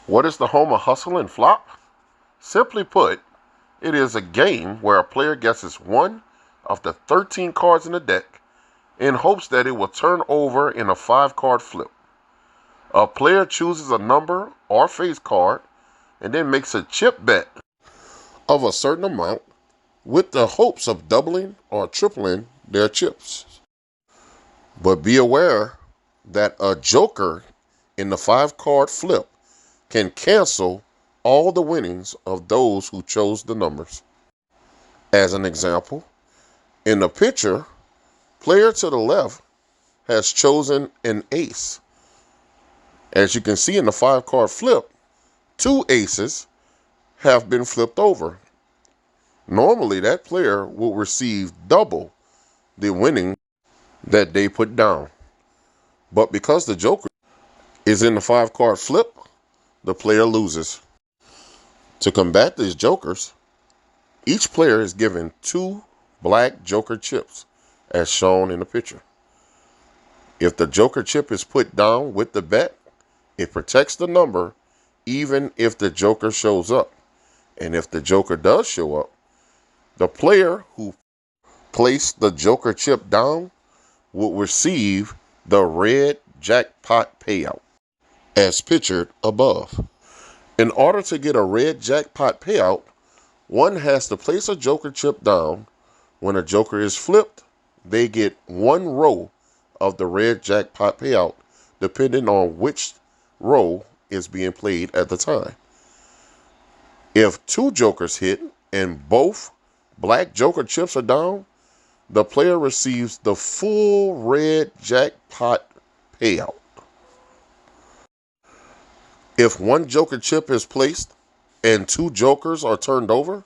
What is the Houma hustle and flop? Simply put, it is a game where a player guesses one of the 13 cards in the deck in hopes that it will turn over in a 5-card flip. A player chooses a number or face card and then makes a chip bet of a certain amount with the hopes of doubling or tripling their chips. But be aware that a joker in the 5-card flip can cancel all the winnings of those who chose the numbers. As an example, in the picture, player to the left has chosen an ace. As you can see in the 5-card flip, 2 aces have been flipped over. Normally, that player will receive double the winning that they put down. But because the joker is in the 5-card flip, the player loses. To combat these jokers, each player is given 2 black joker chips, as shown in the picture. If the joker chip is put down with the bet, it protects the number even if the joker shows up. And if the joker does show up, the player who placed the joker chip down will receive the red jackpot payout, as pictured above. In order to get a red jackpot payout, one has to place a joker chip down. When a joker is flipped, they get 1 row of the red jackpot payout, depending on which row is being played at the time. If 2 jokers hit and both black joker chips are down, the player receives the full red jackpot payout. If 1 joker chip is placed and 2 jokers are turned over,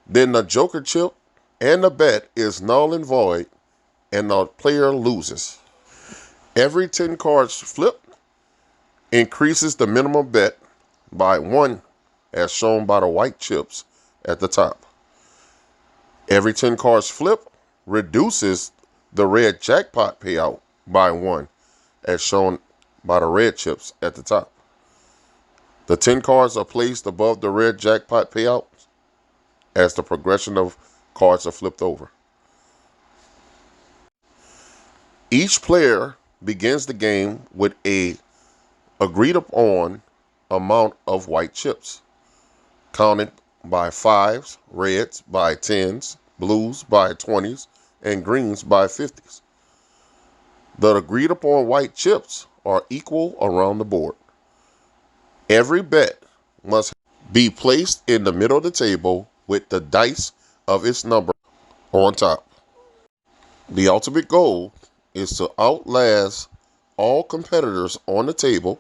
then the joker chip and the bet is null and void and the player loses. Every 10 cards flipped increases the minimum bet by 1, as shown by the white chips at the top. Every 10 cards flipped reduces the red jackpot payout by 1, as shown by the red chips at the top. The 10 cards are placed above the red jackpot payout as the progression of cards are flipped over. Each player begins the game with a agreed upon amount of white chips, counted by 5s, reds by 10s, blues by 20s, and greens by 50s. The agreed upon white chips are equal around the board. Every bet must be placed in the middle of the table with the dice of its number on top. The ultimate goal is to outlast all competitors on the table,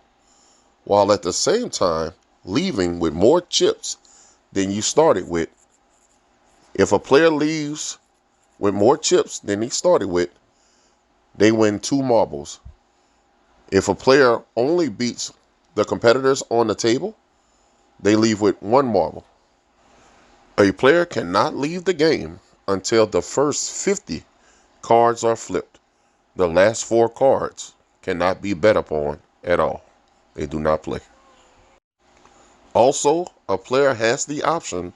while at the same time leaving with more chips than you started with. If a player leaves with more chips than he started with, they win 2 marbles. If a player only beats the competitors on the table, they leave with 1 marble. A player cannot leave the game until the first 50 cards are flipped. The last 4 cards cannot be bet upon at all. They do not play. Also, a player has the option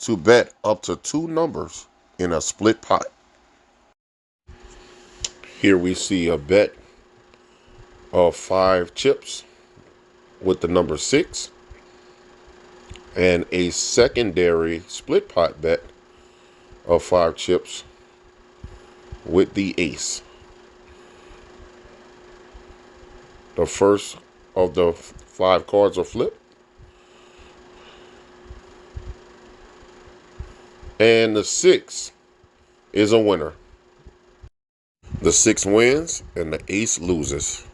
to bet up to 2 numbers in a split pot. Here we see a bet of 5 chips with the number 6, and a secondary split pot bet of 5 chips with the ace. The first of the 5 cards are flipped, and the 6 is a winner. The 6 wins and the ace loses.